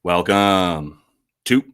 Welcome to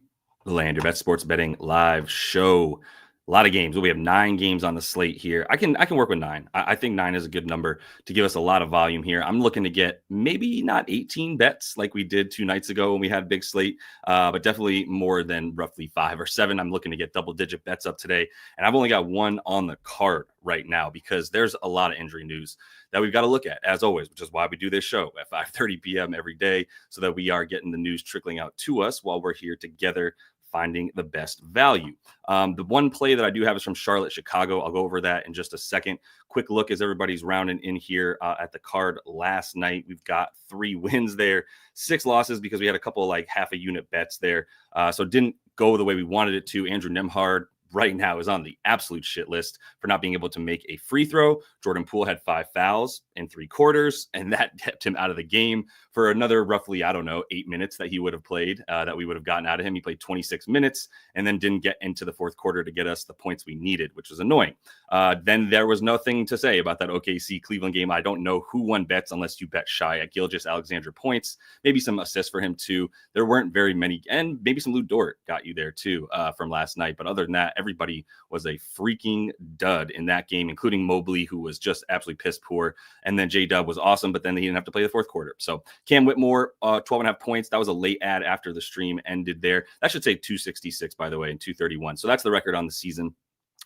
the Land Your Bet Sports Betting live show. A lot of games. We have 9 games on the slate here. I can work with 9. I think 9 is a good number to give us a lot of volume here. I'm looking to get maybe not 18 bets like we did 2 nights ago when we had a big slate, but definitely more than roughly 5 or 7. I'm looking to get double-digit bets up today, and I've only got 1 on the card right now because there's a lot of injury news that we've got to look at, as always, which is why we do this show at 5:30 p.m. every day, so that we are getting the news trickling out to us while we're here together finding the best value. The one play that I do have is from Charlotte, Chicago. I'll go over that in just a second. Quick look as everybody's rounding in here at the card last night. We've got 3 wins there, 6 losses because we had a couple like half a unit bets there. So it didn't go the way we wanted it to. Andrew Nemhard right now is on the absolute shit list for not being able to make a free throw. Jordan Poole had 5 fouls in 3 quarters, and that kept him out of the game for another roughly, 8 minutes that he would have played, that we would have gotten out of him. He played 26 minutes and then didn't get into the fourth quarter to get us the points we needed, which was annoying. Then there was nothing to say about that OKC Cleveland game. I don't know who won bets unless you bet shy at Gilgeous-Alexander points, maybe some assists for him too. There weren't very many, and maybe some Lou Dort got you there too from last night. But other than that, everybody was a freaking dud in that game, including Mobley, who was just absolutely piss poor. And then J-Dub was awesome, but then he didn't have to play the fourth quarter. So Cam Whitmore, 12.5 points. That was a late ad after the stream ended there. That should say 266, by the way, and 231. So that's the record on the season.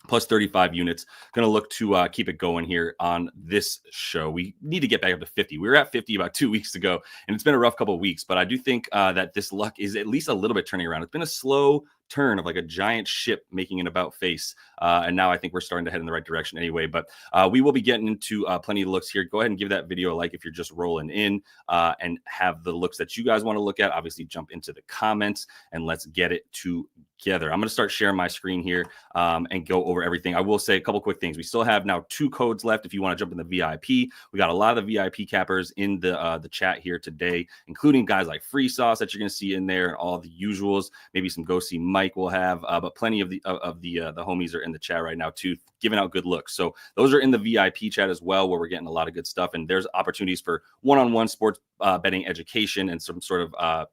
Plus 35 units. Going to look to keep it going here on this show. We need to get back up to 50. We were at 50 about 2 weeks ago, and it's been a rough couple of weeks, but I do think that this luck is at least a little bit turning around. It's been a slow turn of like a giant ship making an about face. And now I think we're starting to head in the right direction anyway. But we will be getting into plenty of looks here. Go ahead and give that video a like if you're just rolling in and have the looks that you guys want to look at. Obviously, jump into the comments and let's get it together. I'm going to start sharing my screen here and go over everything. I will say a couple quick things. We still have now 2 codes left if you want to jump in the VIP. We got a lot of the VIP cappers in the chat here today, including guys like Free Sauce that you're going to see in there, and all the usuals. Maybe some Go See Mike will have, but plenty of the homies are in the chat right now too, giving out good looks. So those are in the VIP chat as well, where we're getting a lot of good stuff. And there's opportunities for one-on-one sports betting education and some sort of,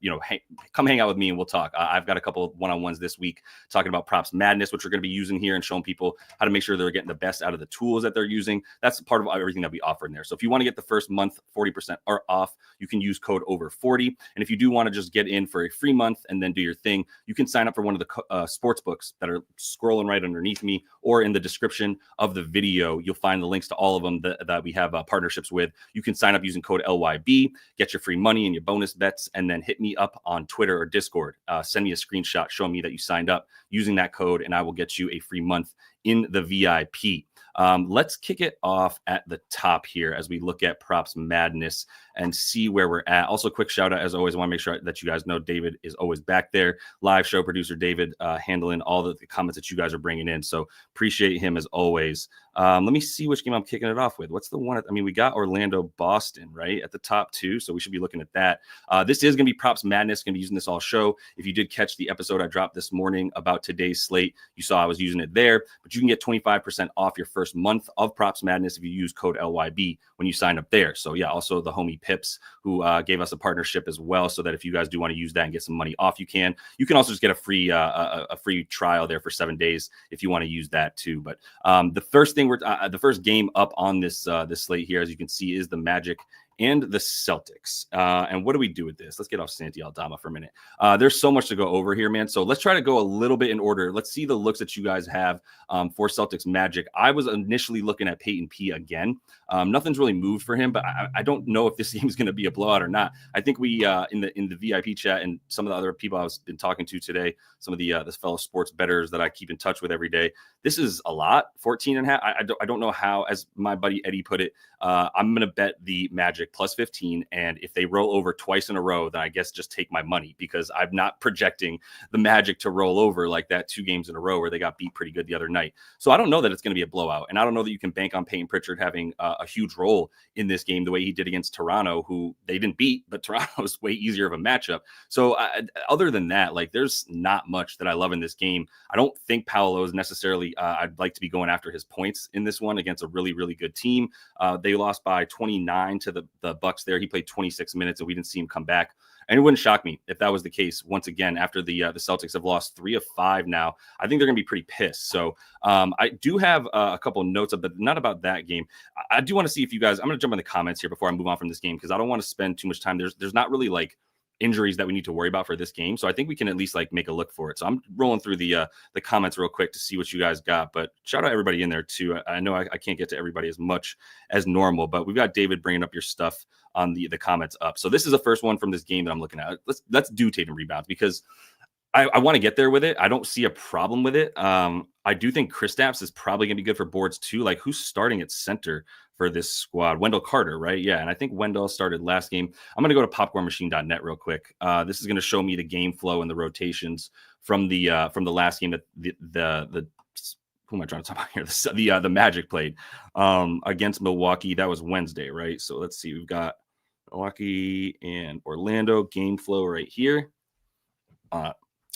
come hang out with me and we'll talk. I've got a couple of one-on-ones this week talking about props madness, which we're going to be using here and showing people how to make sure they're getting the best out of the tools that they're using. That's part of everything that we offer in there. So if you want to get the first month 40% or off, you can use code over40. And if you do want to just get in for a free month and then do your thing, you can sign up for one of the sports books that are scrolling right underneath me, or in the description of the video. You'll find the links to all of them that we have partnerships with. You can sign up using code LYB, get your free money and your bonus bets, and then hit me up on Twitter or Discord. Send me a screenshot showing me that you signed up using that code, and I will get you a free month in the VIP. Let's kick it off at the top here as we look at props madness and see where we're at. Also, quick shout out, as always, I want to make sure that you guys know David is always back there. Live show producer David handling all the comments that you guys are bringing in. So appreciate him as always. Let me see which game I'm kicking it off with. What's the one? We got Orlando, Boston, right at the top 2. So we should be looking at that. This is going to be props madness. Going to be using this all show. If you did catch the episode I dropped this morning about today's slate, you saw I was using it there, but you can get 25% off your first month of props madness if you use code LYB when you sign up there. So yeah, also the homie Pips, who gave us a partnership as well, so that if you guys do want to use that and get some money off, you can. You can also just get a free trial there for 7 days if you want to use that too. But the first thing the first game up on this slate here, as you can see, is the Magic and the Celtics. And what do we do with this? Let's get off Santi Aldama for a minute. There's so much to go over here, man. So let's try to go a little bit in order. Let's see the looks that you guys have for Celtics Magic. I was initially looking at Peyton P again. Nothing's really moved for him, but I don't know if this game is going to be a blowout or not. I think we in the VIP chat and some of the other people I've been talking to today, some of the fellow sports bettors that I keep in touch with every day, this is a lot. 14.5. I don't know how, as my buddy Eddie put it, I'm going to bet the Magic plus 15. And if they roll over twice in a row, then I guess just take my money, because I'm not projecting the Magic to roll over like that 2 games in a row where they got beat pretty good the other night. So I don't know that it's going to be a blowout. And I don't know that you can bank on Peyton Pritchard having a huge role in this game the way he did against Toronto, who they didn't beat, but Toronto was way easier of a matchup. So other than that, like, there's not much that I love in this game. I don't think Paolo is necessarily, I'd like to be going after his points in this one against a really, really good team. They lost by 29 to the Bucks there. He played 26 minutes and we didn't see him come back. And it wouldn't shock me if that was the case once again after the Celtics have lost 3 of 5 now. I think they're going to be pretty pissed. So I do have a couple notes, but not about that game. I do want to see if you guys, I'm going to jump in the comments here before I move on from this game because I don't want to spend too much time. There's not really like injuries that we need to worry about for this game. So I think we can at least like make a look for it. So I'm rolling through the comments real quick to see what you guys got, but shout out everybody in there too. I know I can't get to everybody as much as normal, but we've got David bringing up your stuff on the comments up. So this is the first one from this game that I'm looking at. Let's do Tatum rebounds because I want to get there with it. I don't see a problem with it. I do think Kristaps is probably going to be good for boards too. Like who's starting at center for this squad? Wendell Carter, right? Yeah. And I think Wendell started last game. I'm going to go to popcornmachine.net real quick. This is going to show me the game flow and the rotations from the last game that the who am I trying to talk about here? The Magic played against Milwaukee. That was Wednesday, right? So let's see. We've got Milwaukee and Orlando game flow right here.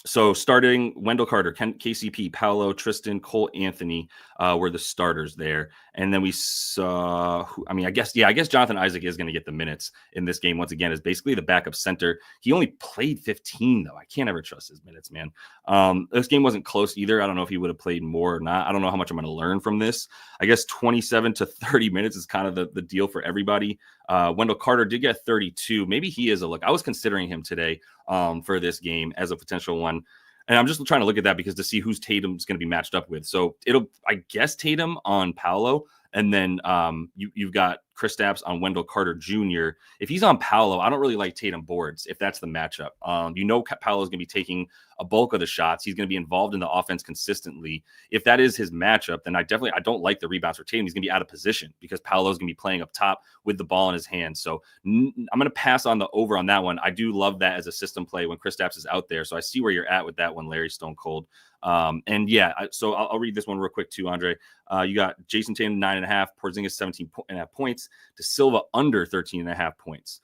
So starting Wendell Carter, KCP, Paolo, Tristan, Cole Anthony were the starters there. And then we saw, I guess Jonathan Isaac is going to get the minutes in this game once again as basically the backup center. He only played 15, though. I can't ever trust his minutes, man. This game wasn't close either. I don't know if he would have played more or not. I don't know how much I'm going to learn from this. I guess 27 to 30 minutes is kind of the deal for everybody. Wendell Carter did get 32. Maybe he is a look. I was considering him today for this game as a potential one. And I'm just trying to look at that because to see who's Tatum's going to be matched up with. So I guess Tatum on Paolo. And then you've got Kristaps on Wendell Carter Jr. If he's on Paolo, I don't really like Tatum boards if that's the matchup. Paolo's going to be taking a bulk of the shots. He's going to be involved in the offense consistently. If that is his matchup, then I don't like the rebounds for Tatum. He's going to be out of position because Paolo's going to be playing up top with the ball in his hand. So I'm going to pass on the over on that one. I do love that as a system play when Kristaps is out there. So I see where you're at with that one, Larry Stone Cold. So I'll read this one real quick too, Andre. You got Jason Tatum 9.5, Porzingis 17.5 points, De Silva under 13.5 points.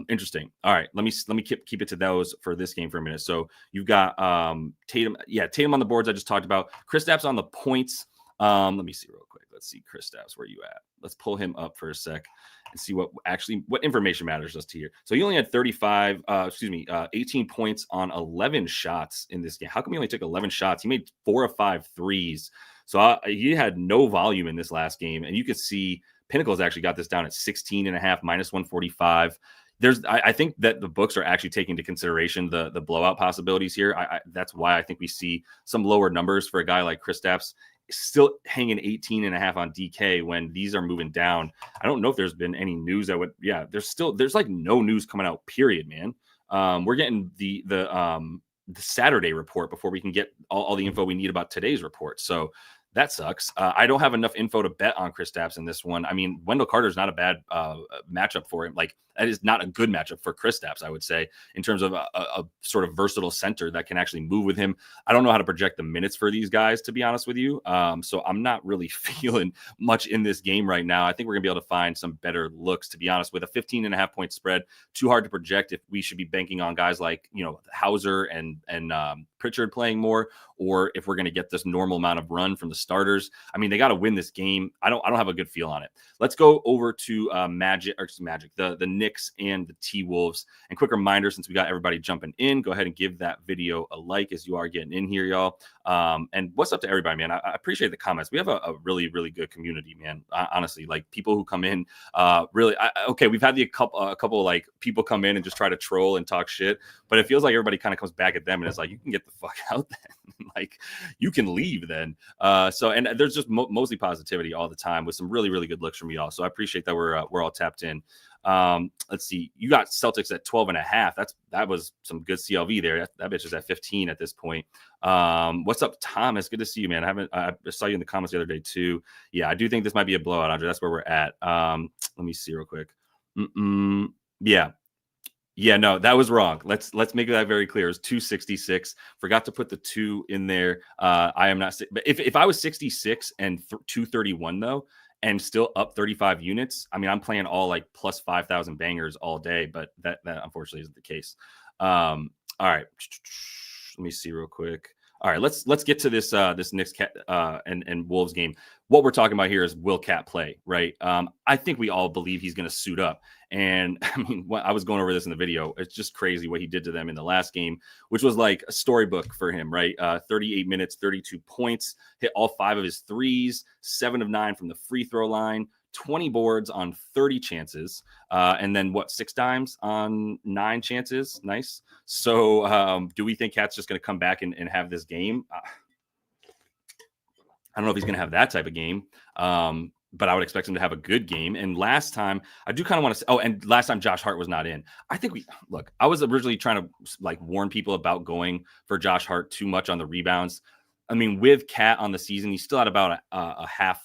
Interesting. All right, let me keep it to those for this game for a minute. So you've got Tatum on the boards I just talked about. Kristaps on the points. Let me see real quick. Let's see Kristaps, where you at? Let's pull him up for a sec and see what information matters us to here. So he only had 18 points on 11 shots in this game. How come he only took 11 shots? He made 4 of 5 threes. So he had no volume in this last game. And you could see Pinnacle's actually got this down at 16.5, minus 145. I think that the books are actually taking into consideration the blowout possibilities here. That's why I think we see some lower numbers for a guy like Kristaps. Still hanging 18.5 on DK when these are moving down. I don't know if there's been any news that would, there's like no news coming out, period, man. We're getting the Saturday report before we can get all the info we need about today's report. So that sucks. I don't have enough info to bet on Kristaps in this one. I mean, Wendell Carter is not a bad matchup for him. Like, that is not a good matchup for Kristaps, I would say, in terms of a sort of versatile center that can actually move with him. I don't know how to project the minutes for these guys, to be honest with you. So I'm not really feeling much in this game right now. I think we're going to be able to find some better looks, to be honest, with a 15.5 point spread. Too hard to project if we should be banking on guys like, Hauser and Pritchard playing more, or if we're going to get this normal amount of run from the starters. I mean, they got to win this game. I don't have a good feel on it. Let's go over to the Knicks and the T-Wolves. And quick reminder, since we got everybody jumping in, go ahead and give that video a like as you are getting in here, y'all. And what's up to everybody, man? I appreciate the comments. We have a really, really good community, man. Honestly, like people who come in, we've had a couple like people come in and just try to troll and talk shit, but it feels like everybody kind of comes back at them and it's like, you can get the fuck out then. Like, you can leave then. And there's just mostly positivity all the time with some really, really good looks from y'all. So I appreciate that we're all tapped in. Let's see. You got Celtics at 12.5. That was some good CLV there. That bitch is at 15 at this point. What's up, Thomas? Good to see you, man. I saw you in the comments the other day too. Yeah, I do think this might be a blowout, Andre. That's where we're at. Let me see real quick. Yeah, no, that was wrong. Let's make that very clear. It was 266. Forgot to put the 2 in there. I am not. But if I was 66 and 231 though, and still up 35 units, I mean, I'm playing all like plus 5,000 bangers all day, but that unfortunately isn't the case. All right, let me see real quick. All right, let's get to this this Knicks and Wolves game. What we're talking about here is, will Cat play, right? I think we all believe he's going to suit up. And I mean, I was going over this in the video. It's just crazy what he did to them in the last game, which was like a storybook for him, right? 38 minutes, 32 points, hit all 5 of his threes, 7 of 9 from the free throw line, 20 boards on 30 chances, and then 6 dimes on 9 chances. Nice. So do we think Cat's just going to come back and have this game? I don't know if he's going to have that type of game, but I would expect him to have a good game. And last time, I do kind of want to say, and last time Josh Hart was not in. I think I was originally trying to like warn people about going for Josh Hart too much on the rebounds. I mean, with Cat on the season, he's still at about a half,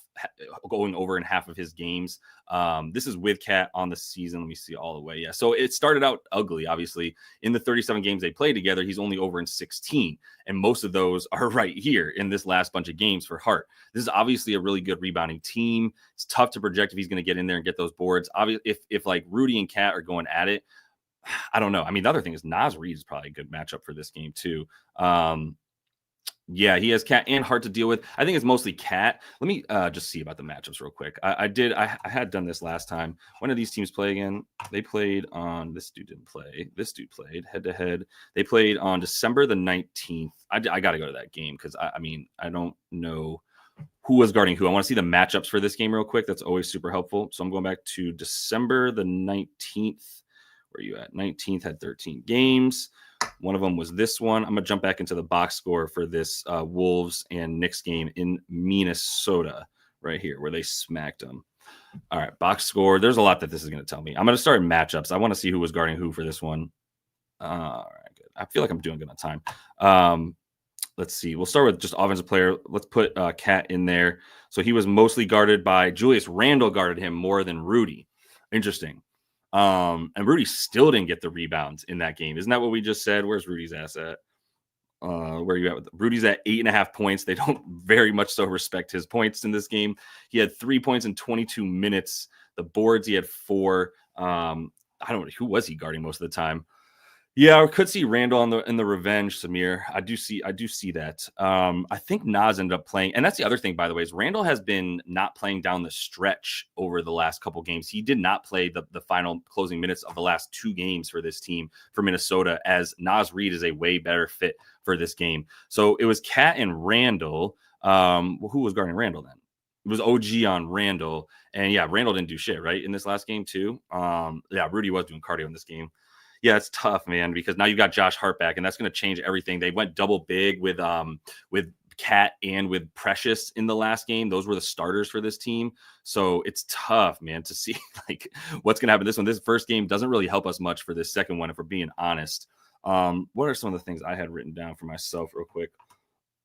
going over in half of his games. This is with Cat on the season. Let me see all the way. Yeah. So it started out ugly, obviously. In the 37 games they played together, he's only over in 16. And most of those are right here in this last bunch of games for Hart. This is obviously a really good rebounding team. It's tough to project if he's going to get in there and get those boards. Obviously, if like Rudy and Cat are going at it, I don't know. I mean, the other thing is Naz Reid is probably a good matchup for this game too. Yeah, he has Cat and Hart to deal with. I think it's mostly Cat. Let me just see about the matchups real quick. I had done this last time. When did these teams play again? They played on, this dude didn't play. This dude played head-to-head. They played on December the 19th. I got to go to that game because, I mean, I don't know who was guarding who. I want to see the matchups for this game real quick. That's always super helpful. So I'm going back to December the 19th. Where are you at? 19th had 13 games. One of them was this one. I'm going to jump back into the box score for this Wolves and Knicks game in Minnesota right here where they smacked them. All right, box score. There's a lot that this is going to tell me. I'm going to start matchups. I want to see who was guarding who for this one. All right, good. I feel like I'm doing good on time. Let's see. We'll start with just offensive player. Let's put Cat in there. So he was mostly guarded by Julius Randle, guarded him more than Rudy. Interesting. And Rudy still didn't get the rebounds in that game. Isn't that what we just said? Where's Rudy's ass at? Where are you at? Rudy's at 8.5 points. They don't very much so respect his points in this game. He had 3 points in 22 minutes. The boards, he had 4. I don't know. Who was he guarding most of the time? Yeah, I could see Randall in the revenge, Samir. I do see that. I think Naz ended up playing, and that's the other thing, by the way, is Randall has been not playing down the stretch over the last couple games. He did not play the final closing minutes of the last 2 games for this team for Minnesota, as Naz Reid is a way better fit for this game. So it was Cat and Randall. Who was guarding Randall then? It was OG on Randall, and yeah, Randall didn't do shit right in this last game too. Yeah, Rudy was doing cardio in this game. Yeah, it's tough, man, because now you've got Josh Hart back, and that's going to change everything. They went double big with Cat and with Precious in the last game. Those were the starters for this team. So it's tough, man, to see like what's going to happen this one. This first game doesn't really help us much for this second one, if we're being honest. What are some of the things I had written down for myself real quick?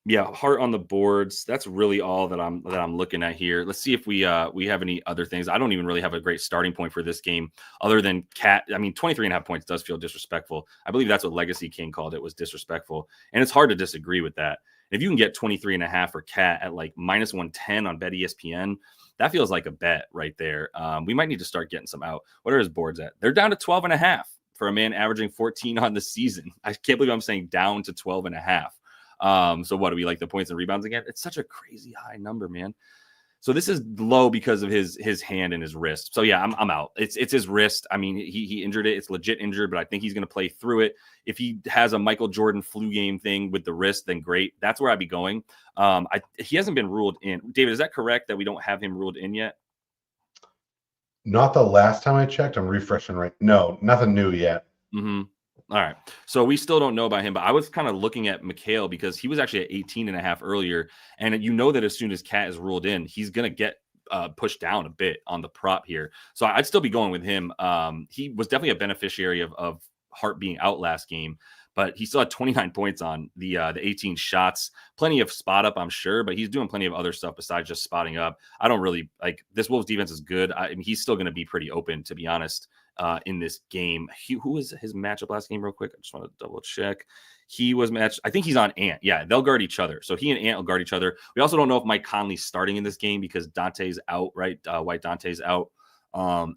Yeah, Hart on the boards. That's really all that I'm looking at here. Let's see if we have any other things. I don't even really have a great starting point for this game other than Cat. I mean, 23.5 points does feel disrespectful. I believe that's what Legacy King called it, was disrespectful. And it's hard to disagree with that. If you can get 23.5 for Cat at like minus 110 on BetESPN, that feels like a bet right there. We might need to start getting some out. What are his boards at? They're down to 12.5 for a man averaging 14 on the season. I can't believe I'm saying down to 12.5. So what do we like the points and rebounds again? It's such a crazy high number, man. So this is low because of his hand and his wrist. So yeah, I'm out. It's his wrist. I mean, he injured it. It's legit injured, but I think he's going to play through it. If he has a Michael Jordan flu game thing with the wrist, then great. That's where I'd be going. He hasn't been ruled in. David, is that correct that we don't have him ruled in yet? Not the last time I checked. I'm refreshing right. No, nothing new yet. Mm-hmm. All right. So we still don't know about him, but I was kind of looking at Mikhail because he was actually at 18.5 earlier. And you know that as soon as Cat is ruled in, he's going to get pushed down a bit on the prop here. So I'd still be going with him. He was definitely a beneficiary of Hart being out last game, but he still had 29 points on the 18 shots. Plenty of spot up, I'm sure, but he's doing plenty of other stuff besides just spotting up. I don't really like this. Wolves defense is good. I mean, he's still going to be pretty open, to be honest. In this game, who was his matchup last game real quick? I just want to double check. He was matched. I think he's on Ant. Yeah, they'll guard each other. So he and Ant will guard each other. We also don't know if Mike Conley's starting in this game because Dante's out, right? White Dante's out.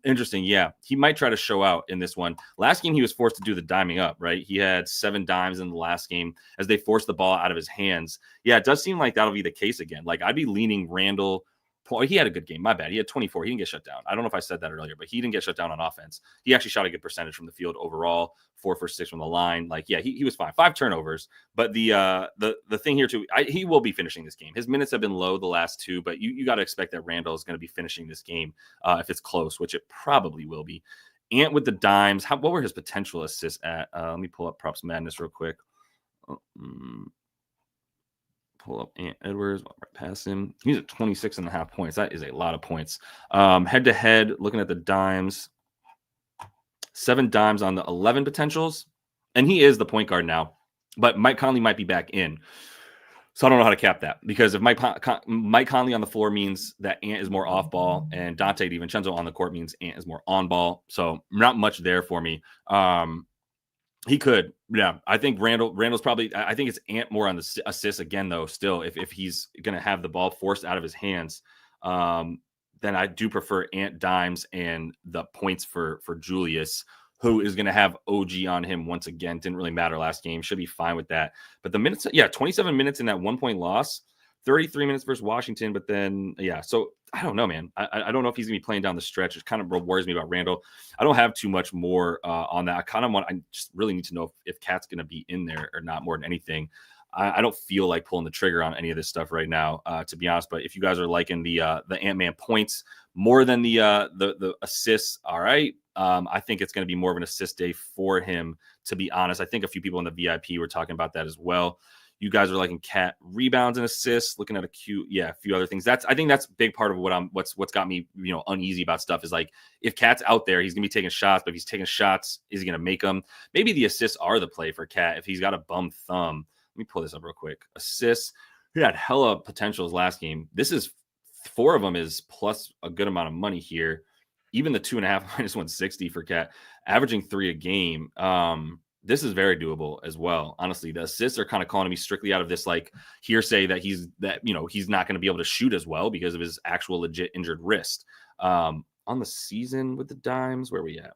Interesting. Yeah, he might try to show out in this one. Last game, he was forced to do the diming up, right? He had 7 dimes in the last game as they forced the ball out of his hands. Yeah, it does seem like that'll be the case again. Like, I'd be leaning Randall. He had a good game. My bad. He had 24. He didn't get shut down. I don't know if I said that earlier, but he didn't get shut down on offense. He actually shot a good percentage from the field overall. 4 for 6 from the line. Like, yeah, he was fine. 5 turnovers. But the thing here too, he will be finishing this game. His minutes have been low the last 2, but you got to expect that Randall is going to be finishing this game if it's close, which it probably will be. Ant with the dimes. What were his potential assists at? Let me pull up Props Madness real quick. Pull up Ant Edwards, right past him. He's at 26.5 points. That is a lot of points. Head to head, looking at the dimes, 7 dimes on the 11 potentials. And he is the point guard now, but Mike Conley might be back in. So I don't know how to cap that, because if Mike Conley on the floor means that Ant is more off ball, and Dante DiVincenzo on the court means Ant is more on ball. So not much there for me. He could, yeah. I think Randall's probably. I think it's Ant more on the assists again, though. Still, if he's going to have the ball forced out of his hands, then I do prefer Ant dimes and the points for Julius, who is going to have OG on him once again. Didn't really matter last game. Should be fine with that. But the minutes, 27 minutes in that 1-point loss, 33 minutes versus Washington. But then, so I don't know, man. I don't know if he's going to be playing down the stretch. It kind of worries me about Randall. I don't have too much more on that. I just really need to know if Cat's going to be in there or not more than anything. I don't feel like pulling the trigger on any of this stuff right now, to be honest. But if you guys are liking the Ant-Man points more than the assists, all right. I think it's going to be more of an assist day for him, to be honest. I think a few people in the VIP were talking about that as well. You guys are liking Cat rebounds and assists, looking at a few other things. I think that's a big part of what's got me, uneasy about stuff is like, if Cat's out there, he's gonna be taking shots, but if he's taking shots, is he gonna make them? Maybe the assists are the play for Cat if he's got a bum thumb. Let me pull this up real quick. Assists, he had hella potentials last game. This is 4 of them is plus a good amount of money here. Even the 2.5 minus 160 for Cat, averaging 3 a game. This is very doable as well. Honestly, the assists are kind of calling me strictly out of this like hearsay that he's not going to be able to shoot as well because of his actual legit injured wrist. On the season with the dimes, where are we at?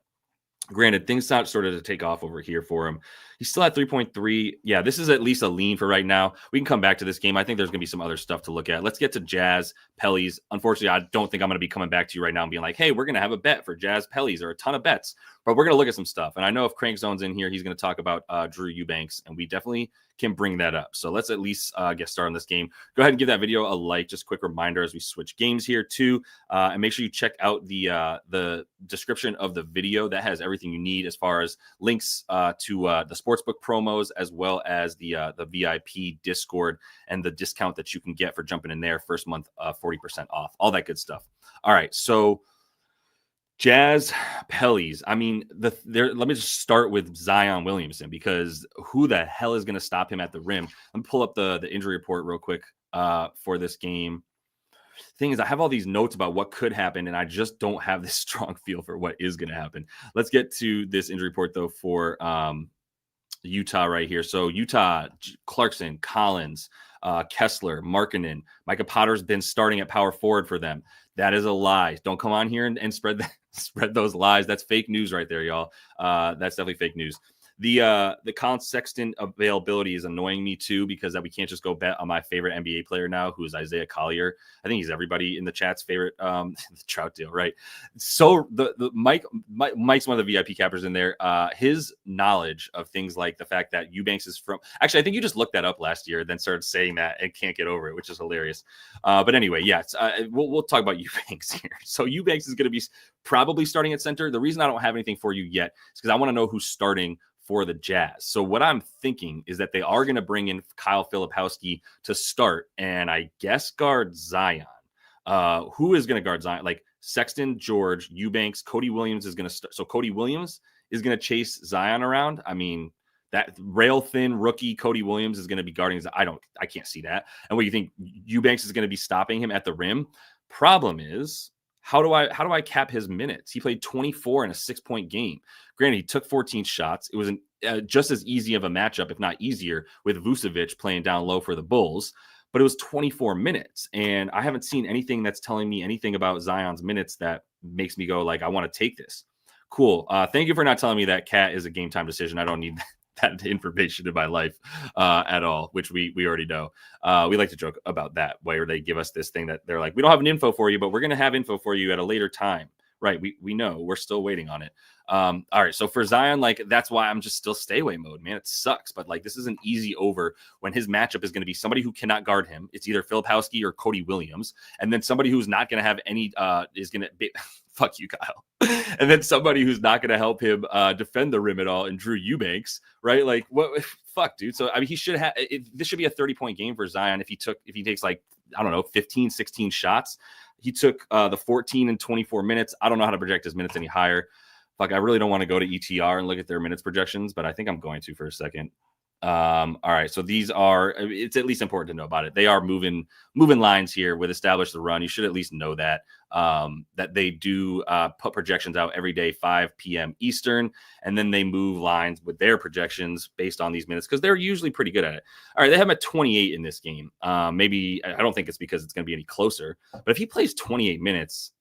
Granted, things not sort of to take off over here for him. He's still at 3.3. Yeah, this is at least a lean for right now. We can come back to this game. I think there's going to be some other stuff to look at. Let's get to Jazz Pellies. Unfortunately, I don't think I'm going to be coming back to you right now and being like, hey, we're going to have a bet for Jazz Pellies or a ton of bets. But we're going to look at some stuff. And I know if Crank Zone's in here, he's going to talk about Drew Eubanks, and we definitely can bring that up. So let's at least get started on this game. Go ahead and give that video a like. Just a quick reminder as we switch games here too. And make sure you check out the description of the video. That has everything you need as far as links to the sportsbook promos, as well as the VIP Discord and the discount that you can get for jumping in there. First month, 40% off. All that good stuff. All right, so Jazz Pellies. I mean, let me just start with Zion Williamson, because who the hell is going to stop him at the rim? Let me pull up the injury report real quick for this game. Thing is, I have all these notes about what could happen, and I just don't have this strong feel for what is going to happen. Let's get to this injury report, though, for Utah right here. So Utah, Clarkson, Collins, Kessler, Markkanen. Micah Potter's been starting at power forward for them. That is a lie. Don't come on here and spread those lies. That's fake news right there, y'all. That's definitely fake news. The Colin Sexton availability is annoying me too, because that we can't just go bet on my favorite NBA player now, who is Isaiah Collier. I think he's everybody in the chat's favorite the Trout deal, right? So the Mike's one of the VIP cappers in there. His knowledge of things like the fact that Eubanks is from, actually, I think you just looked that up last year, then started saying that and can't get over it, which is hilarious. But anyway, we'll talk about Eubanks here. So Eubanks is going to be probably starting at center. The reason I don't have anything for you yet is because I want to know who's starting for the Jazz. So what I'm thinking is that they are going to bring in Kyle Filipowski to start, and I guess guard Zion. Who is going to guard Zion? Like Sexton, George, Eubanks, Cody Williams is going to start. So Cody Williams is going to chase Zion around. I mean, that rail thin rookie Cody Williams is going to be guarding. I can't see that. And what do you think? Eubanks is going to be stopping him at the rim. Problem is, how do I cap his minutes? He played 24 in a 6-point game. Granted, he took 14 shots. It was just as easy of a matchup, if not easier, with Vucevic playing down low for the Bulls. But it was 24 minutes, and I haven't seen anything that's telling me anything about Zion's minutes that makes me go like, I want to take this. Cool. Thank you for not telling me that Cat is a game time decision. I don't need that information in my life at all, which we already know. We like to joke about that, where they give us this thing that they're like, we don't have an info for you, but we're going to have info for you at a later time. Right. We know, we're still waiting on it. All right. So for Zion, like, that's why I'm just still stay away mode, man. It sucks. But like, this is an easy over when his matchup is going to be somebody who cannot guard him. It's either Filipowski or Cody Williams. And then somebody who's not going to have any, is going to be, fuck you, Kyle. And then somebody who's not going to help him defend the rim at all, and Drew Eubanks, right? Like, what? Fuck, dude. So I mean, he should have. This should be a 30-point game for Zion if he takes like, I don't know, 15, 16 shots. He took the 14 and 24 minutes. I don't know how to project his minutes any higher. Fuck, I really don't want to go to ETR and look at their minutes projections, but I think I'm going to for a second. All right, so these are, it's at least important to know about it. They are moving lines here with Establish the Run. You should at least know that, that they do put projections out every day, 5 p.m. Eastern, and then they move lines with their projections based on these minutes because they're usually pretty good at it. All right, they have him at 28 in this game. Maybe, I don't think it's because it's going to be any closer, but if he plays 28 minutes,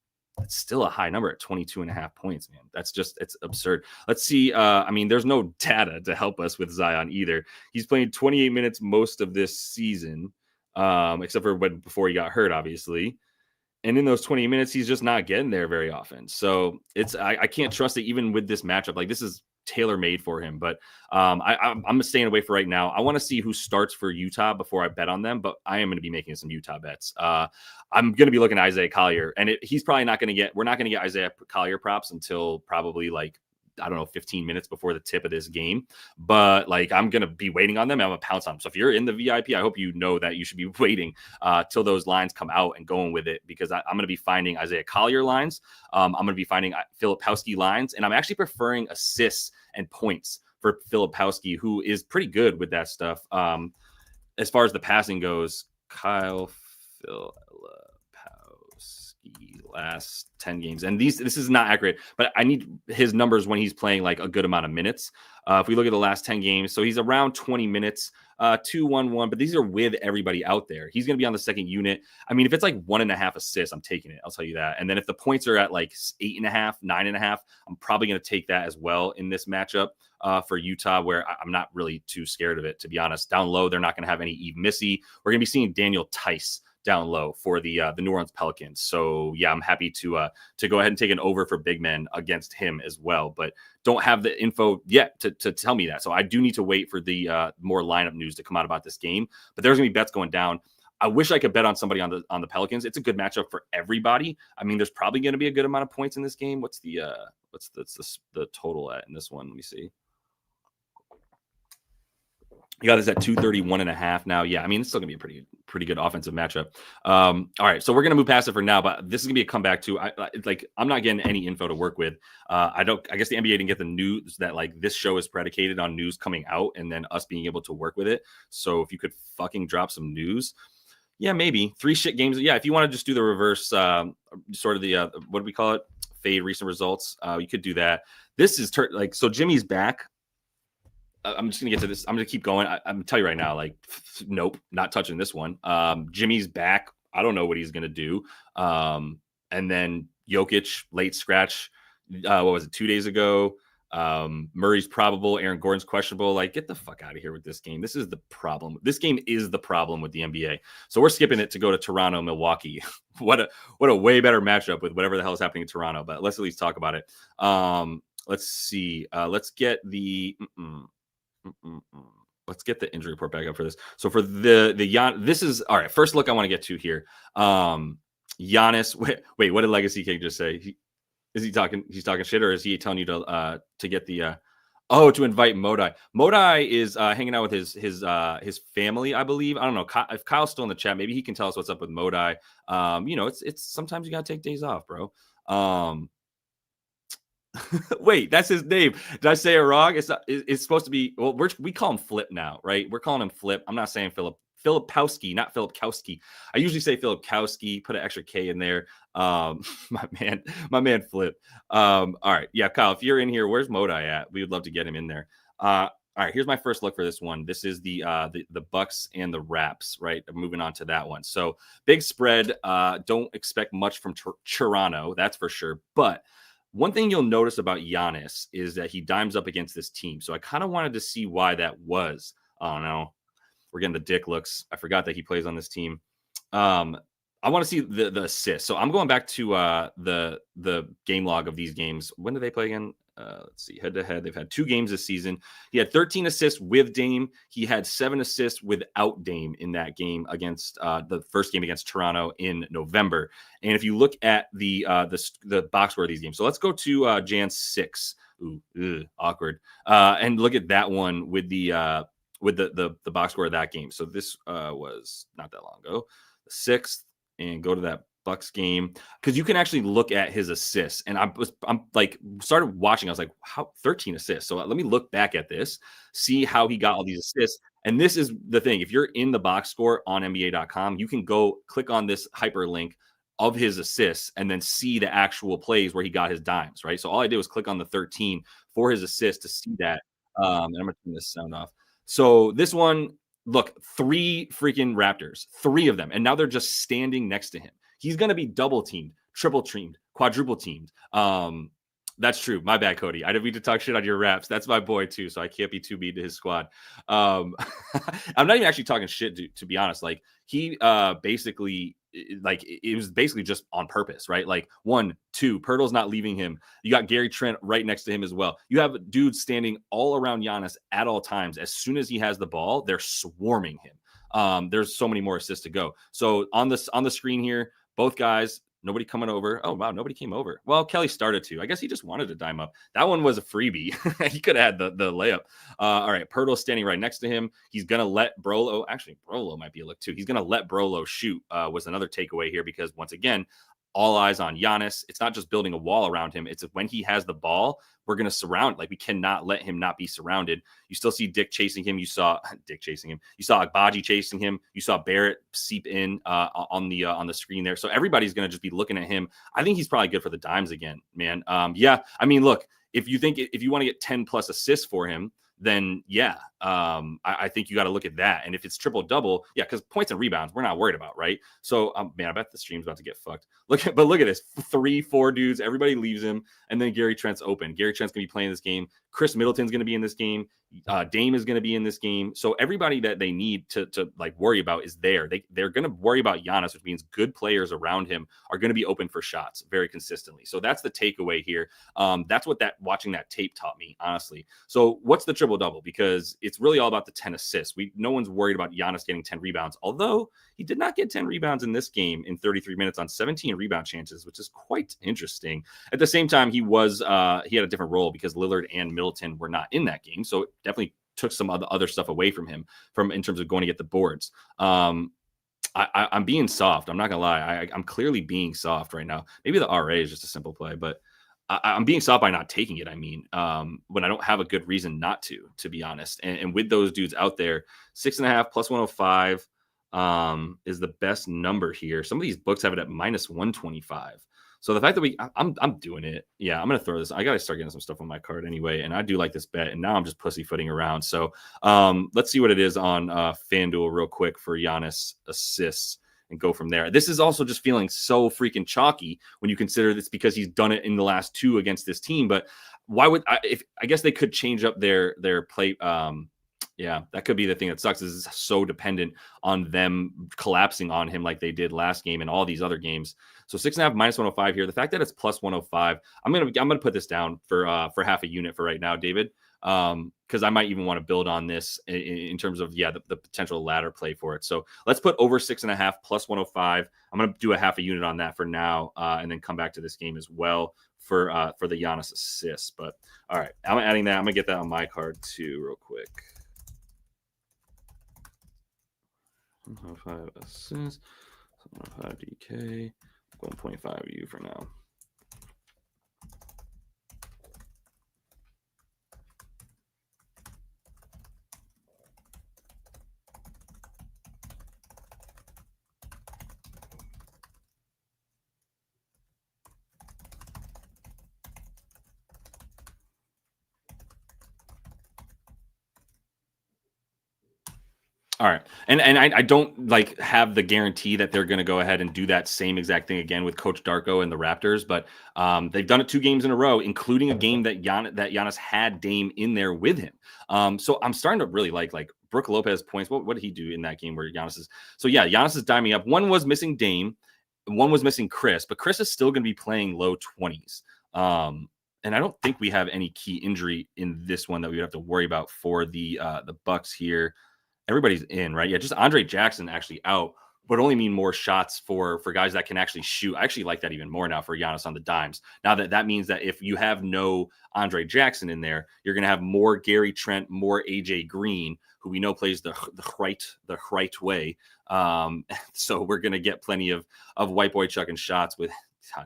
it's still a high number at 22.5 points, man. It's absurd. Let's see. I mean, there's no data to help us with Zion either. He's playing 28 minutes most of this season, except for before he got hurt, obviously. And in those 20 minutes, he's just not getting there very often. So I can't trust it even with this matchup. Like, this is tailor-made for him, but I'm staying away for right now. I want to see who starts for Utah before I bet on them, but I am going to be making some Utah bets. I'm going to be looking at Isaiah Collier, and he's probably not going to we're not going to get Isaiah Collier props until probably like, I don't know, 15 minutes before the tip of this game, but like, I'm going to be waiting on them. I'm going to pounce on them. So if you're in the VIP, I hope you know that you should be waiting till those lines come out and going with it, because I'm going to be finding Isaiah Collier lines. I'm going to be finding Filipowski lines, and I'm actually preferring assists and points for Filipowski, who is pretty good with that stuff. As far as the passing goes, Kyle Filipowski last 10 games, and this is not accurate, but I need his numbers when he's playing like a good amount of minutes. If we look at the last 10 games, so he's around 20 minutes, 2-1-1, but these are with everybody out there. He's going to be on the second unit. I mean, if it's like 1.5 assists, I'm taking it. I'll tell you that. And then if the points are at like 8.5, 9.5, I'm probably going to take that as well in this matchup for Utah, where I'm not really too scared of it, to be honest. Down low, they're not going to have any Eve Missy. We're going to be seeing Daniel Tice down low for the New Orleans Pelicans. So yeah, I'm happy to go ahead and take an over for big men against him as well, but don't have the info yet to tell me that. So I do need to wait for the more lineup news to come out about this game, but there's gonna be bets going down. I wish I could bet on somebody on the Pelicans. It's a good matchup for everybody. I mean, there's probably going to be a good amount of points in this game. What's the total at in this one? Let me see. You got this at 231.5 now. Yeah, I mean, it's still gonna be a pretty good offensive matchup. All right, so we're gonna move past it for now, but this is gonna be a comeback too. I'm not getting any info to work with. I guess the NBA didn't get the news that like this show is predicated on news coming out and then us being able to work with it. So if you could fucking drop some news, yeah, maybe 3 shit games. Yeah, if you want to just do the reverse, sort of the what do we call it? Fade recent results. You could do that. This is so Jimmy's back. I'm just going to get to this. I'm going to keep going. I'm going to tell you right now, like, nope, not touching this one. Jimmy's back. I don't know what he's going to do. And then Jokic, late scratch. What was it, 2 days ago? Murray's probable. Aaron Gordon's questionable. Like, get the fuck out of here with this game. This is the problem. This game is the problem with the NBA. So we're skipping it to go to Toronto, Milwaukee. What a way better matchup with whatever the hell is happening in Toronto. But let's at least talk about it. Let's see. Let's get the... Let's get the injury report back up for this. So for the this is all right. First look I want to get to here. Giannis. Wait, what did Legacy King just say? He's talking shit, or is he telling you to get the to invite Modai? Modai is hanging out with his family, I believe. I don't know if Kyle's still in the chat. Maybe he can tell us what's up with Modai. It's sometimes you gotta take days off, bro. Wait, that's his name. Did I say it wrong? It's supposed to be. Well, we call him Flip now, right? We're calling him Flip. I'm not saying Filipowski, not Filipkowski. I usually say Filipkowski. Put an extra K in there. My man, Flip. All right, yeah, Kyle. If you're in here, where's Modai at? We would love to get him in there. All right, here's my first look for this one. This is the Bucks and the Raps, right? Moving on to that one. So big spread. Don't expect much from Toronto, that's for sure. But one thing you'll notice about Giannis is that he dimes up against this team. So I kind of wanted to see why that was. Oh no, we're getting the dick looks. I forgot that he plays on this team. I want to see the assists. So I'm going back to the game log of these games. When do they play again? Let's see, head to head. They've had 2 games this season. He had 13 assists with Dame. He had 7 assists without Dame in that game against the first game against Toronto in November. And if you look at the box score of these games, so let's go to Jan 6. Ooh, awkward. And look at that one with the box score of that game. So this was not that long ago, the 6th, and go to that Bucks game, because you can actually look at his assists. And I'm like started watching. I was like, how 13 assists? So let me look back at this, see how he got all these assists. And this is the thing. If you're in the box score on NBA.com, you can go click on this hyperlink of his assists and then see the actual plays where he got his dimes, right? So all I did was click on the 13 for his assist to see that. And I'm gonna turn this sound off. So this one, look, 3 freaking Raptors, 3 of them, and now they're just standing next to him. He's going to be double teamed, triple teamed, quadruple teamed. That's true. My bad, Cody. I didn't mean to talk shit on your Raps. That's my boy too, so I can't be too mean to his squad. I'm not even actually talking shit, to be honest. Like he basically, like it was basically just on purpose, right? Like 1, 2, Pirtle's not leaving him. You got Gary Trent right next to him as well. You have dudes standing all around Giannis at all times. As soon as he has the ball, they're swarming him. There's so many more assists to go. So on the screen here, both guys, nobody coming over. Oh, wow, nobody came over. Well, Kelly started to. I guess he just wanted to dime up. That one was a freebie. He could have had the layup. All right, Pirtle's standing right next to him. He's going to let Brolo. Actually, Brolo might be a look too. He's going to let Brolo shoot was another takeaway here, because once again, all eyes on Giannis. It's not just building a wall around him. It's when he has the ball, we're going to surround. Like we cannot let him not be surrounded. You still see Dick chasing him. You saw Dick chasing him. You saw Agbaji chasing him. You saw Barrett seep in on the screen there. So everybody's going to just be looking at him. I think he's probably good for the dimes again, man. Yeah. I mean, look, if you want to get 10 plus assists for him, then yeah, I think you got to look at that. And if it's triple double, yeah, because points and rebounds, we're not worried about, right? So man, I bet the stream's about to get fucked. Look at this, 3, 4 dudes, everybody leaves him, and then Gary Trent's open. Gary Trent's gonna be playing this game. Chris Middleton's gonna be in this game. Dame is gonna be in this game. So everybody that they need to like worry about is there. They're gonna worry about Giannis, which means good players around him are gonna be open for shots very consistently. So that's the takeaway here. That's what watching that tape taught me, honestly. So what's the triple double? Because it's really all about the 10 assists. No one's worried about Giannis getting 10 rebounds, although he did not get 10 rebounds in this game in 33 minutes on 17 rebound chances, which is quite interesting. At the same time, he had a different role because Lillard and Middleton were not in that game, so it definitely took some other stuff away from him in terms of going to get the boards. I'm being soft. I'm not gonna lie. I'm clearly being soft right now. Maybe the RA is just a simple play, but I'm being soft by not taking it. I mean, when I don't have a good reason not to be honest. And with those dudes out there, 6.5 plus 105 is the best number here. Some of these books have it at minus 125. So the fact that I'm doing it. Yeah, I'm going to throw this. I got to start getting some stuff on my card anyway. And I do like this bet. And now I'm just pussyfooting around. So let's see what it is on FanDuel real quick for Giannis assists and go from there. This is also just feeling so freaking chalky when you consider this, because he's done it in the last 2 against this team. But why would I guess they could change up their play. Yeah, that could be the thing that sucks, is it's so dependent on them collapsing on him like they did last game and all these other games. So 6.5 minus 105 here. The fact that it's plus 105, I'm gonna put this down for half a unit for right now, David. Because I might even want to build on this in terms of the potential ladder play for it. So let's put over 6.5 plus 105. I'm gonna do a half a unit on that for now, and then come back to this game as well for the Giannis assists. But all right, I'm adding that. I'm gonna get that on my card too, real quick. 5 assists, 5 DK, 1.5 U for now. All right. And I don't like have the guarantee that they're going to go ahead and do that same exact thing again with Coach Darko and the Raptors, but they've done it 2 games in a row, including a game that Giannis had Dame in there with him. So I'm starting to really like Brook Lopez points. What did he do in that game where Giannis is? So yeah, Giannis is diming up. One was missing Dame, one was missing Chris, but Chris is still going to be playing low 20s. And I don't think we have any key injury in this one that we have to worry about for the Bucks here. Everybody's in, right? Yeah, just Andre Jackson actually out would only mean more shots for guys that can actually shoot. I actually like that even more now for Giannis on the dimes. Now that means that if you have no Andre Jackson in there, you're going to have more Gary Trent, more AJ Green, who we know plays the right way. So we're going to get plenty of white boy chucking shots with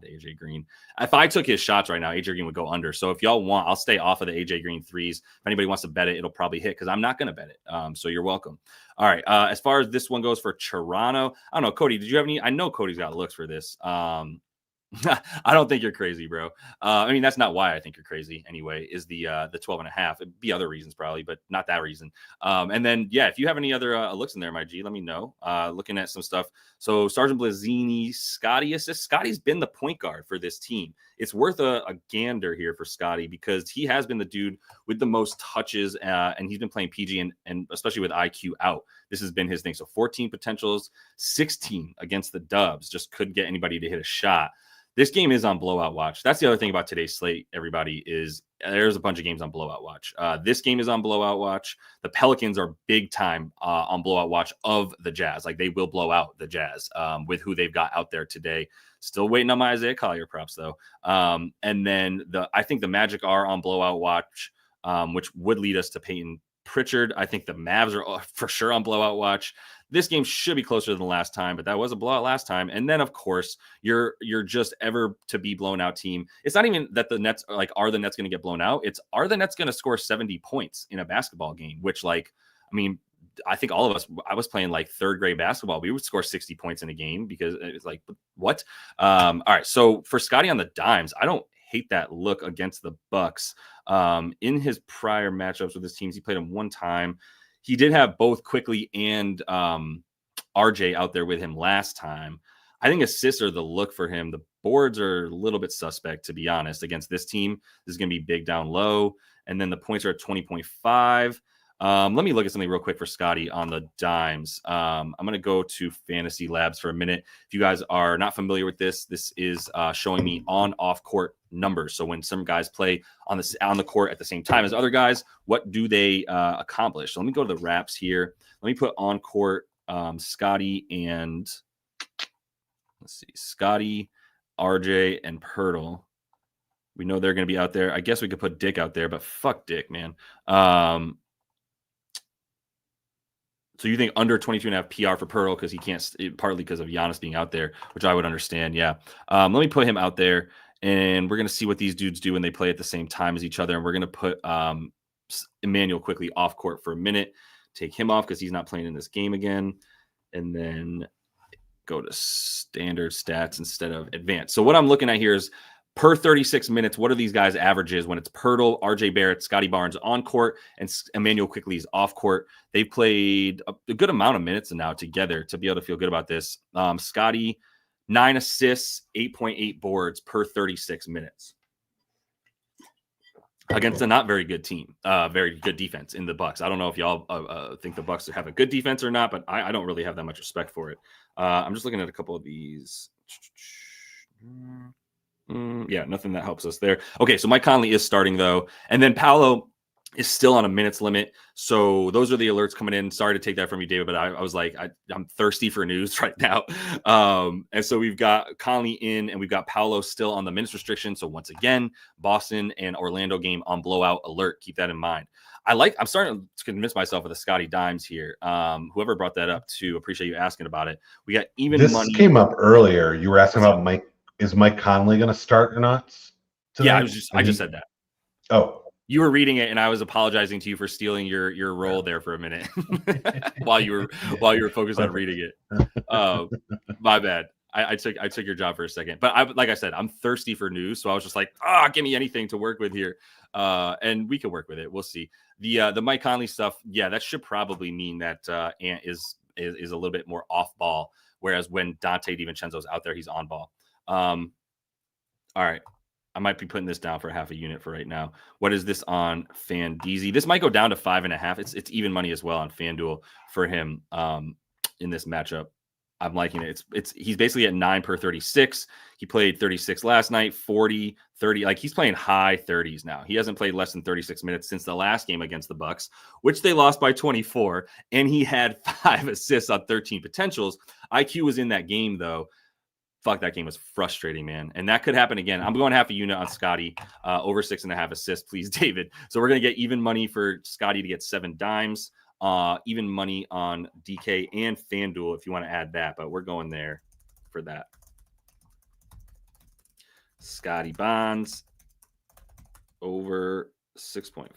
AJ Green. If I took his shots right now, AJ Green would go under. So if y'all want, I'll stay off of the AJ Green threes. If anybody wants to bet it, it'll probably hit because I'm not going to bet it. So you're welcome. All right. As far as this one goes for Toronto, I don't know, Cody, did you have any? I know Cody's got looks for this. I don't think you're crazy, bro. I mean, that's not why I think you're crazy anyway, is the 12.5. It'd be other reasons probably, but not that reason. And then, yeah, if you have any other looks in there, my G, let me know. Looking at some stuff. So Sergeant Blazzini, Scottie assist. Scottie's been the point guard for this team. It's worth a gander here for Scottie because he has been the dude with the most touches, and he's been playing PG and especially with IQ out. This has been his thing. So 14 potentials, 16 against the Dubs. Just couldn't get anybody to hit a shot. This game is on blowout watch. That's the other thing about today's slate, everybody, is there's a bunch of games on blowout watch. This game is on blowout watch. The Pelicans are big time on blowout watch of the Jazz. Like, they will blow out the Jazz with who they've got out there today. Still waiting on my Isaiah Collier props, though. And then I think the Magic are on blowout watch, which would lead us to Peyton Pritchard. I think the Mavs are for sure on blowout watch. This game should be closer than the last time, but that was a blowout last time. And then, of course, you're just ever to be blown out team. It's not even that the Nets are the Nets going to get blown out. It's are the Nets going to score 70 points in a basketball game, which I mean, I think all of us, I was playing like third grade basketball. We would score 60 points in a game because it's like, what? All right. So for Scottie on the dimes, I don't hate that look against the Bucks. In his prior matchups with his teams, he played them one time. He did have both Quickly and RJ out there with him last time. I think assists are the look for him. The boards are a little bit suspect, to be honest, against this team. This is going to be big down low. And then the points are at 20.5. Let me look at something real quick for Scottie on the dimes. I'm going to go to Fantasy Labs for a minute. If you guys are not familiar with this is showing me on-off court numbers. So when some guys play on the court at the same time as other guys, what do they accomplish? So let me go to the Raps here. Let me put on court Scottie and let's see, Scottie, RJ, and Pirtle. We know they're going to be out there. I guess we could put Dick out there, but fuck Dick, man. So you think under 22.5 PR for Pirtle because he can't, partly because of Giannis being out there, which I would understand. Yeah. Let me put him out there, and we're going to see what these dudes do when they play at the same time as each other. And we're going to put Emmanuel Quickly off court for a minute, take him off because he's not playing in this game again, and then go to standard stats instead of advanced. So what I'm looking at here is per 36 minutes, what are these guys' averages when it's Pirtle, RJ Barrett, Scottie Barnes on court, and Emmanuel Quickly's off court? They've played a good amount of minutes now together to be able to feel good about this. Scottie, 9 assists, 8.8 boards per 36 minutes against a not very good team, very good defense in the Bucks. I don't know if y'all think the Bucks have a good defense or not, but I don't really have that much respect for it. I'm just looking at a couple of these. Yeah, nothing that helps us there. Okay, so Mike Conley is starting, though. And then Paolo is still on a minutes limit. So those are the alerts coming in. Sorry to take that from you, David, but I was like, I'm thirsty for news right now. And so we've got Conley in, and we've got Paolo still on the minutes restriction. So once again, Boston and Orlando game on blowout alert. Keep that in mind. I'm starting to convince myself of the Scottie dimes here. Whoever brought that up, too, appreciate you asking about it. We got even money. This came up earlier. You were asking about Mike. Is Mike Conley going to start or not today? Yeah, I just said that. Oh. You were reading it, and I was apologizing to you for stealing your role there for a minute while you were focused on reading it. My bad. I took your job for a second. But like I said, I'm thirsty for news, so I was just like, give me anything to work with here. And we can work with it. We'll see. The Mike Conley stuff, yeah, that should probably mean that Ant is a little bit more off ball, whereas when Dante DiVincenzo's out there, he's on ball. All right. I might be putting this down for half a unit for right now. What is this on FanDeezy? This might go down to 5.5. It's even money as well on FanDuel for him in this matchup. I'm liking it. He's basically at 9 per 36. He played 36 last night, 40, 30. Like he's playing high 30s now. He hasn't played less than 36 minutes since the last game against the Bucks, which they lost by 24. And he had 5 assists on 13 potentials. IQ was in that game though. Fuck, that game was frustrating, man. And that could happen again. I'm going half a unit on Scottie, over 6.5 assists, please, David. So we're going to get even money for Scottie to get 7 dimes, even money on DK and FanDuel if you want to add that. But we're going there for that. Scottie Barnes, over 6.5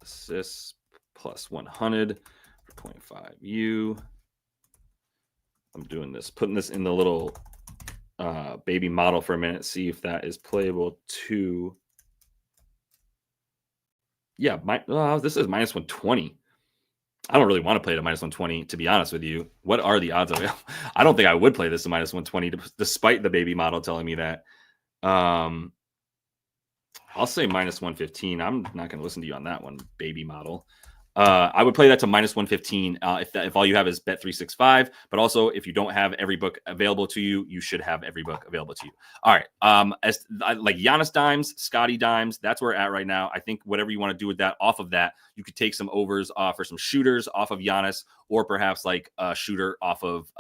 assists, plus 100 for 0.5 U. I'm doing this, putting this in the little baby model for a minute, see if that is playable too. Yeah, this is minus 120. I don't really want to play it at minus 120, to be honest with you. What are the odds of it? I don't think I would play this at minus 120, despite the baby model telling me that. I'll say minus 115. I'm not going to listen to you on that one, baby model. I would play that to minus 115 if all you have is Bet365. But also, if you don't have every book available to you, you should have every book available to you. All right. Like Giannis dimes, Scottie dimes, that's where we're at right now. I think whatever you want to do with that, off of that, you could take some overs for some shooters off of Giannis, or perhaps like a shooter off of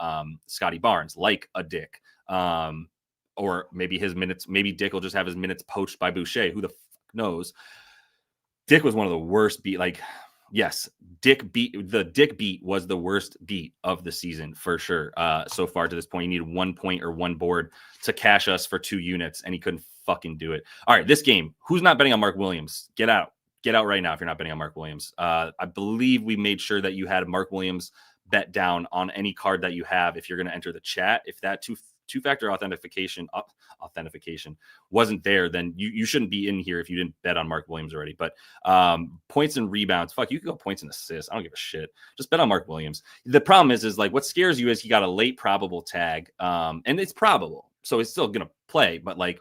Scottie Barnes, like a Dick. Or maybe his minutes, maybe Dick will just have his minutes poached by Boucher. Who the fuck knows? Dick was one of the worst Yes, Dick beat was the worst beat of the season for sure. So far to this point, he needed 1 point or 1 board to cash us for 2 units, and he couldn't fucking do it. All right, this game, who's not betting on Mark Williams? Get out right now if you're not betting on Mark Williams. I believe we made sure that you had Mark Williams bet down on any card that you have if you're going to enter the chat. If that two-factor authentication wasn't there, then you shouldn't be in here if you didn't bet on Mark Williams already. But points and rebounds, fuck, you can go points and assists. I don't give a shit. Just bet on Mark Williams. The problem is like what scares you is he got a late probable tag, and it's probable, so he's still gonna play. But like,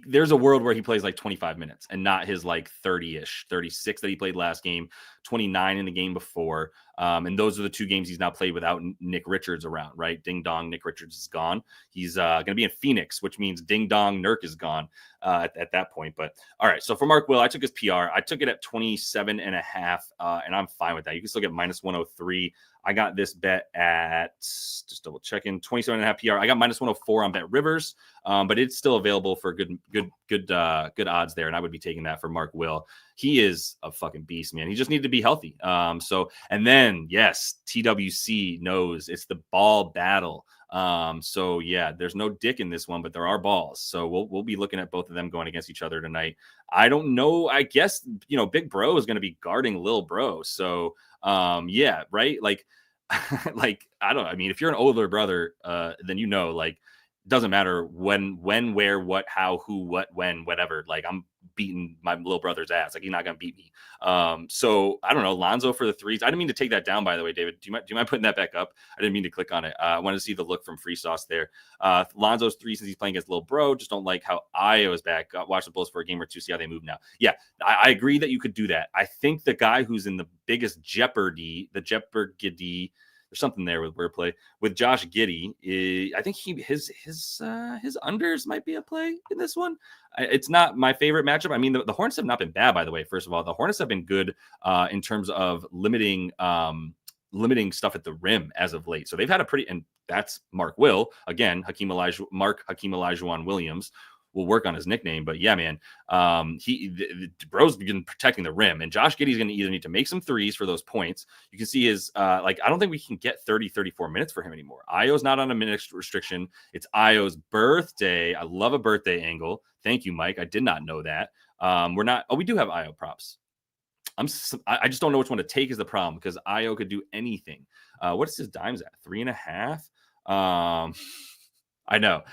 there's a world where he plays like 25 minutes and not his like 30-ish, 36 that he played last game, 29 in the game before. And those are the 2 games he's now played without Nick Richards around, right? Ding dong, Nick Richards is gone. He's going to be in Phoenix, which means ding dong, Nurk is gone at that point. But all right, so for Mark Will, I took his PR. I took it at 27.5, and I'm fine with that. You can still get minus 103. I got this bet at, just double checking, 27.5 PR. I got minus 104 on Bet Rivers, but it's still available for good odds there, and I would be taking that for Mark Will. He is a fucking beast, man. He just needed to be healthy. And then, yes, TWC knows it's the ball battle. So yeah, there's no Dick in this one, but there are balls. So we'll be looking at both of them going against each other tonight. I don't know. I guess, Big Bro is going to be guarding Lil Bro. So yeah, right. Like, like, I don't know. I mean, if you're an older brother, then like, doesn't matter when, where, what, how, who, what, when, whatever. Like, I'm beating my little brother's ass. Like, he's not gonna beat me. So I don't know. Lonzo for the threes. I didn't mean to take that down, by the way, David. Do you mind putting that back up? I didn't mean to click on it. I wanted to see the look from Free Sauce there. Lonzo's 3, since he's playing against Lil Bro. Just don't like how Io is back. Watch the Bulls for a game or 2, see how they move now. Yeah, I agree that you could do that. I think the guy who's in the biggest jeopardy, there's something there with wordplay with Josh Giddey. I think his unders might be a play in this one. It's not my favorite matchup. I mean, the Hornets have not been bad, by the way. First of all, the Hornets have been good in terms of limiting stuff at the rim as of late. So they've had and that's Mark Will again. Hakeem Olajuwon Williams. We'll work on his nickname, but yeah, man, the bro's been protecting the rim, and Josh Giddey's going to either need to make some threes for those points. You can see his, I don't think we can get 34 minutes for him anymore. Io's not on a minute restriction. It's Io's birthday. I love a birthday angle. Thank you, Mike. I did not know that. We do have Io props. I just don't know which one to take is the problem, because Io could do anything. What's his dimes at? 3.5? I know.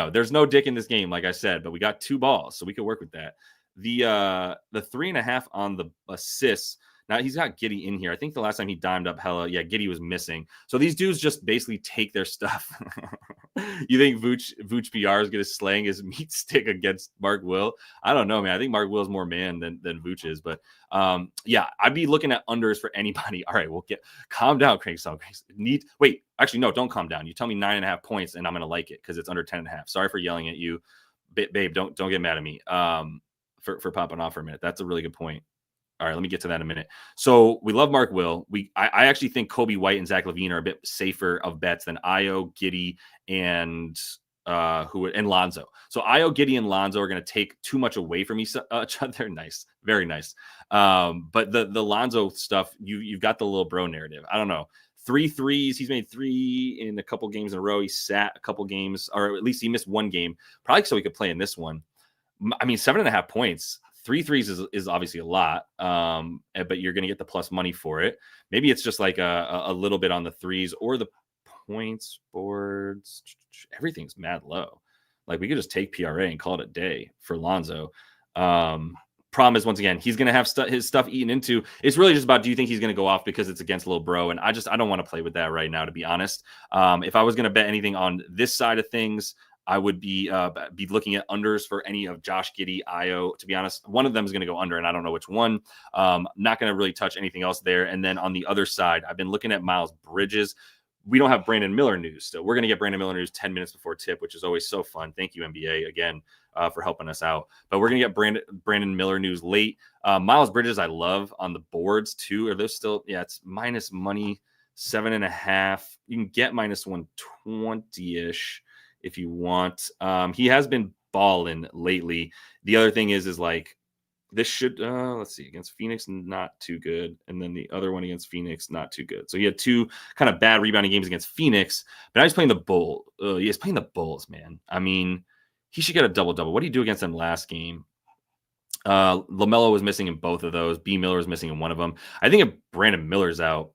There's no Dick in this game, like I said, but we got 2 balls, so we could work with that. The 3.5 on the assists. Now he's got Giddey in here. I think the last time he dimed up hella, Giddey was missing. So these dudes just basically take their stuff. You think Vooch PR is going to slang his meat stick against Mark Will? I don't know, man. I think Mark Will is more man than Vooch is. But I'd be looking at unders for anybody. All right, we'll calm down, Craig. Wait, actually, no, don't calm down. You tell me 9.5 points, and I'm going to like it because it's under 10.5. Sorry for yelling at you, babe. Don't get mad at me. For popping off for a minute. That's a really good point. All right, let me get to that in a minute. So we love Mark Will. I actually think Kobe White and Zach LaVine are a bit safer of bets than Io, Giddey, and Lonzo. So Io, Giddey, and Lonzo are going to take too much away from each other. Nice, very nice. But the Lonzo stuff, you've got the little bro narrative. I don't know. 3 threes. He's made 3 in a couple games in a row. He sat a couple games, or at least he missed one game, probably so he could play in this one. I mean, 7.5 points. 3 threes is obviously a lot, but you're going to get the plus money for it. Maybe it's just like a little bit on the threes or the points, boards. Everything's mad low. Like we could just take PRA and call it a day for Lonzo. Problem is, once again, he's going to have his stuff eaten into. It's really just about, do you think he's going to go off because it's against little bro? And I don't want to play with that right now, to be honest. If I was going to bet anything on this side of things, I would be looking at unders for any of Josh Giddey, Io. To be honest, one of them is going to go under, and I don't know which one. Not going to really touch anything else there. And then on the other side, I've been looking at Miles Bridges. We don't have Brandon Miller news still. We're going to get Brandon Miller news 10 minutes before tip, which is always so fun. Thank you, NBA, again, for helping us out. But we're going to get Brandon Miller news late. Miles Bridges, I love on the boards too. Are those still? Yeah, it's minus money, 7.5. You can get minus 120-ish. If you want. He has been balling lately. The other thing is like this should let's see, against Phoenix, not too good, and then the other one against Phoenix, not too good. So he had 2 kind of bad rebounding games against Phoenix, but now he's playing the Bulls. He's playing the Bulls, man. I mean, he should get a double-double. What did he do against them last game? LaMelo was missing in both of those. B. Miller was missing in one of them. I think if Brandon Miller's out,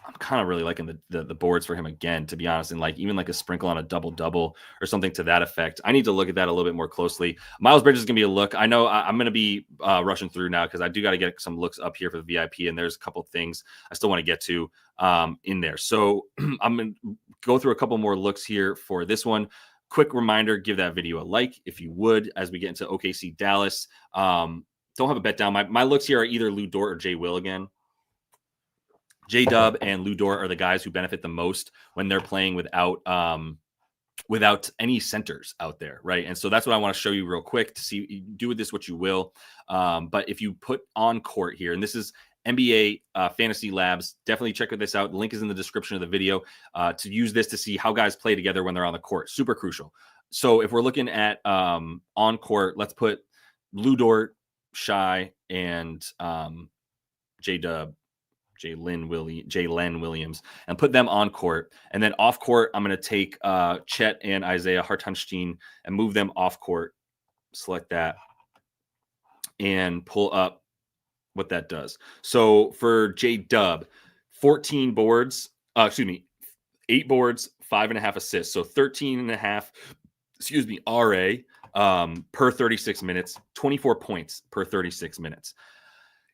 I'm kind of really liking the boards for him again, to be honest, and like even like a sprinkle on a double or something to that effect. I need to look at that a little bit more closely. Miles Bridges is gonna be a look. I know I'm gonna be rushing through now because I do got to get some looks up here for the VIP, and there's a couple of things I still want to get to in there. So I'm gonna go through a couple more looks here for this one. Quick reminder: give that video a like if you would, as we get into OKC Dallas. Don't have a bet down. My looks here are either Lou Dort or Jay Will again. J-Dub and Lou Dort are the guys who benefit the most when they're playing without any centers out there, right? And so that's what I want to show you real quick to see. Do with this what you will. But if you put on court here, and this is NBA Fantasy Labs, definitely check this out. The link is in the description of the video to use this to see how guys play together when they're on the court. Super crucial. So if we're looking at on court, let's put Lou Dort, Shai, and J-Dub. Jalen Williams, and put them on court. And then off court, I'm going to take Chet and Isaiah Hartenstein and move them off court. Select that and pull up what that does. So for J-Dub, 14 boards, 8 boards, 5.5 assists. So 13.5, RA per 36 minutes, 24 points per 36 minutes.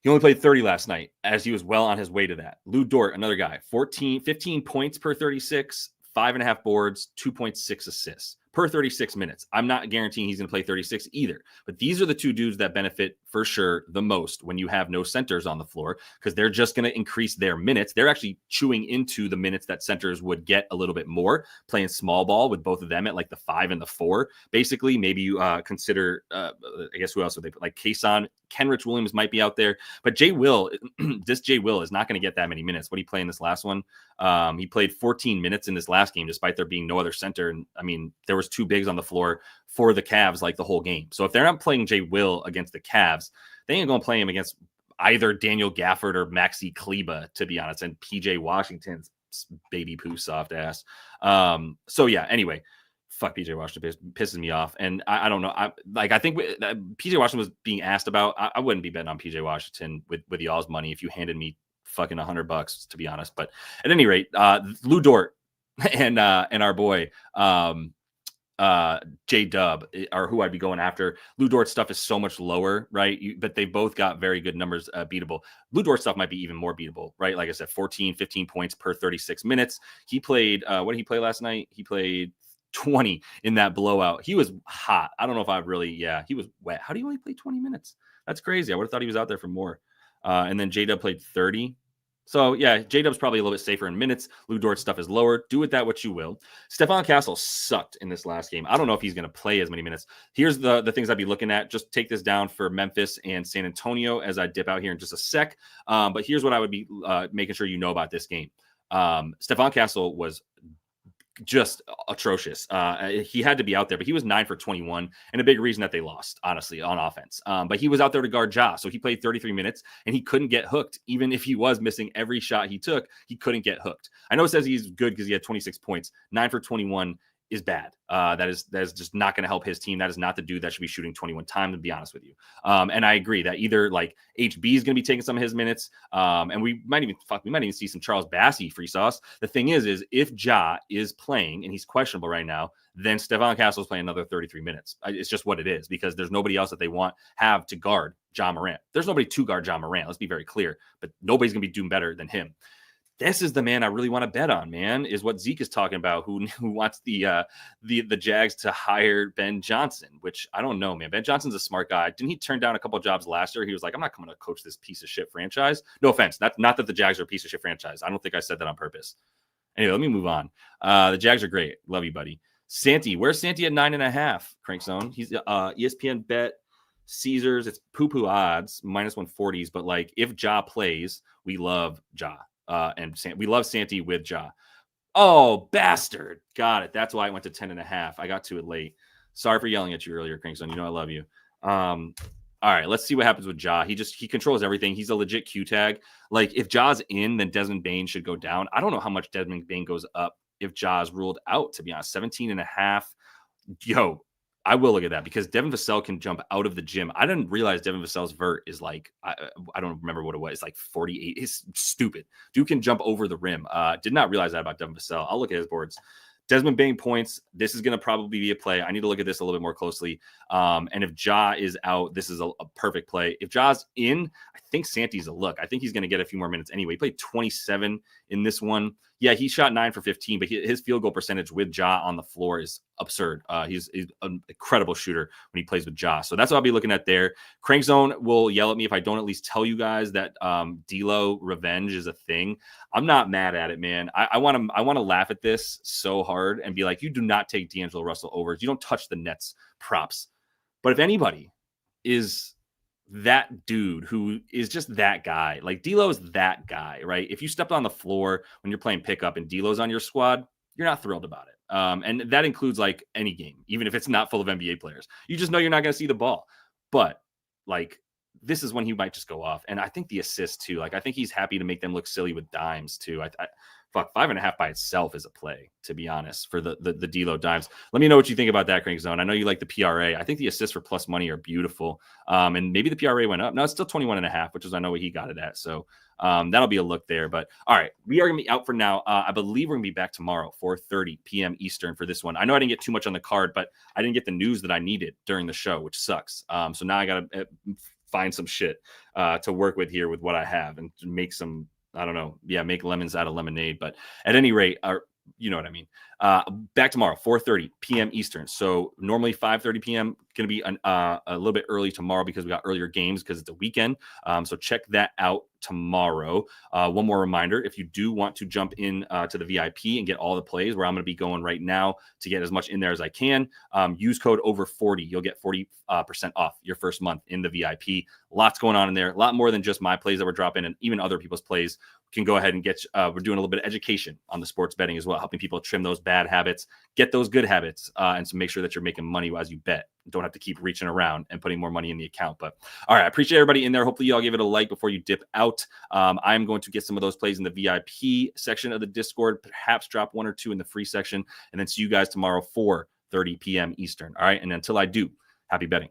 He only played 30 last night, as he was well on his way to that. Lou Dort, another guy, 15 points per 36, 5.5 boards, 2.6 assists per 36 minutes. I'm not guaranteeing he's going to play 36 either, but these are the 2 dudes that benefit for sure the most when you have no centers on the floor, because they're just going to increase their minutes. They're actually chewing into the minutes that centers would get a little bit more, playing small ball with both of them at like the 5 and the 4. Basically, maybe you consider, I guess, who else would they put? Like Kason, Kenrich Williams might be out there, but Jay Will is not going to get that many minutes. What did he play in this last one? He played 14 minutes in this last game, despite there being no other center. And I mean, there was 2 bigs on the floor for the Cavs like the whole game. So if they're not playing Jay Will against the Cavs, they ain't going to play him against either Daniel Gafford or Maxi Kleba, to be honest, and PJ Washington's baby poo soft ass. So yeah, anyway, fuck PJ Washington pisses me off. And I don't know. I think PJ Washington was being asked about. I wouldn't be betting on PJ Washington with y'all's money if you handed me fucking $100, to be honest. But at any rate, Lou Dort and our boy, J-Dub are who I'd be going after. Lou Dort's stuff is so much lower, right? But they both got very good numbers beatable. Lou Dort's stuff might be even more beatable, right? Like I said, 14, 15 points per 36 minutes. He played, what did he play last night? He played 20 in that blowout. He was hot. I don't know if I've really, he was wet. How do you only play 20 minutes? That's crazy. I would have thought he was out there for more. And then J-Dub played 30. So, J-Dub's probably a little bit safer in minutes. Lou Dort's stuff is lower. Do with that what you will. Stephon Castle sucked in this last game. I don't know if he's going to play as many minutes. Here's the things I'd be looking at. Just take this down for Memphis and San Antonio as I dip out here in just a sec. But here's what I would be making sure you know about this game. Stephon Castle was just atrocious. He had to be out there, but he was 9 for 21, and a big reason that they lost, honestly, on offense. But he was out there to guard Ja, so he played 33 minutes, and he couldn't get hooked. Even if he was missing every shot he took, he couldn't get hooked. I know it says he's good because he had 26 points. 9 for 21 is bad. That is just not going to help his team. That is not the dude that should be shooting 21 times, to be honest with you. And I agree that either like HB is going to be taking some of his minutes, and we might even see some Charles Bassey free sauce. The thing is if Ja is playing and he's questionable right now, then Stephon Castle is playing another 33 minutes. It's just what it is, because there's nobody else that they have to guard Ja Morant. There's nobody to guard Ja Morant. Let's be very clear, but nobody's going to be doing better than him. This is the man I really want to bet on, man, is what Zeke is talking about, who wants the Jags to hire Ben Johnson, which I don't know, man. Ben Johnson's a smart guy. Didn't he turn down a couple of jobs last year? He was like, I'm not coming to coach this piece of shit franchise. No offense. Not that the Jags are a piece of shit franchise. I don't think I said that on purpose. Anyway, let me move on. The Jags are great. Love you, buddy. Santi, where's Santi at 9.5? Crank Zone. He's ESPN bet Caesars. It's poo-poo odds, -140s. But like, if Ja plays, we love Ja. And we love Santi with Ja. Oh, bastard. Got it. That's why I went to 10.5. I got to it late. Sorry for yelling at you earlier, Crankstone. You know I love you. All right, let's see what happens with Ja. He controls everything. He's a legit Q tag. Like, if Ja's in, then Desmond Bane should go down. I don't know how much Desmond Bane goes up if Ja's ruled out, to be honest. 17.5. Yo, I will look at that, because Devin Vassell can jump out of the gym. I didn't realize Devin Vassell's vert is like, I don't remember what it was. It's like 48. It's stupid. Dude can jump over the rim. Did not realize that about Devin Vassell. I'll look at his boards. Desmond Bane points. This is going to probably be a play. I need to look at this a little bit more closely. And if Ja is out, this is a perfect play. If Ja's in, I think Santi's a look. I think he's going to get a few more minutes anyway. He played 27 in this one. Yeah, he shot 9 for 15, but his field goal percentage with Ja on the floor is absurd. He's an incredible shooter when he plays with Ja. So that's what I'll be looking at there. Crank Zone will yell at me if I don't at least tell you guys that D'Lo revenge is a thing. I'm not mad at it, man. I want to laugh at this so hard and be like, you do not take D'Angelo Russell overs. You don't touch the Nets props. But if anybody is that dude who is just that guy, like D'Lo is that guy, right? If you stepped on the floor when you're playing pickup and D'Lo's on your squad, you're not thrilled about it. And that includes like any game, even if it's not full of NBA players. You just know you're not going to see the ball. But like, this is when he might just go off. And I think the assist too, like, I think he's happy to make them look silly with dimes too. Fuck, 5.5 by itself is a play, to be honest, for the D'Lo dimes. Let me know what you think about that, Crank Zone. I know you like the PRA. I think the assists for plus money are beautiful. And maybe the PRA went up. No, it's still 21.5, which is, I know what he got it at. So that'll be a look there. But all right, we are going to be out for now. I believe we're going to be back tomorrow, 4:30 p.m. Eastern for this one. I know I didn't get too much on the card, but I didn't get the news that I needed during the show, which sucks. So now I got to find some shit to work with here with what I have and make some, I don't know. Yeah, make lemons out of lemonade. But at any rate, you know what I mean. Back tomorrow, 4:30 p.m. Eastern. So normally 5:30 p.m. Going to be a little bit early tomorrow because we got earlier games because it's a weekend. So check that out tomorrow. One more reminder, if you do want to jump in to the VIP and get all the plays where I'm going to be going right now to get as much in there as I can, use code over40. You'll get 40% off your first month in the VIP. Lots going on in there. A lot more than just my plays that we're dropping, and even other people's plays. Can go ahead and get, we're doing a little bit of education on the sports betting as well, helping people trim those bad habits, get those good habits, and so make sure that you're making money as you bet. Don't have to keep reaching around and putting more money in the account. But all right, I appreciate everybody in there. Hopefully you all give it a like before you dip out. I'm going to get some of those plays in the VIP section of the Discord, perhaps drop 1 or 2 in the free section, and then see you guys tomorrow, 4:30 p.m. Eastern. All right, and until I do, happy betting.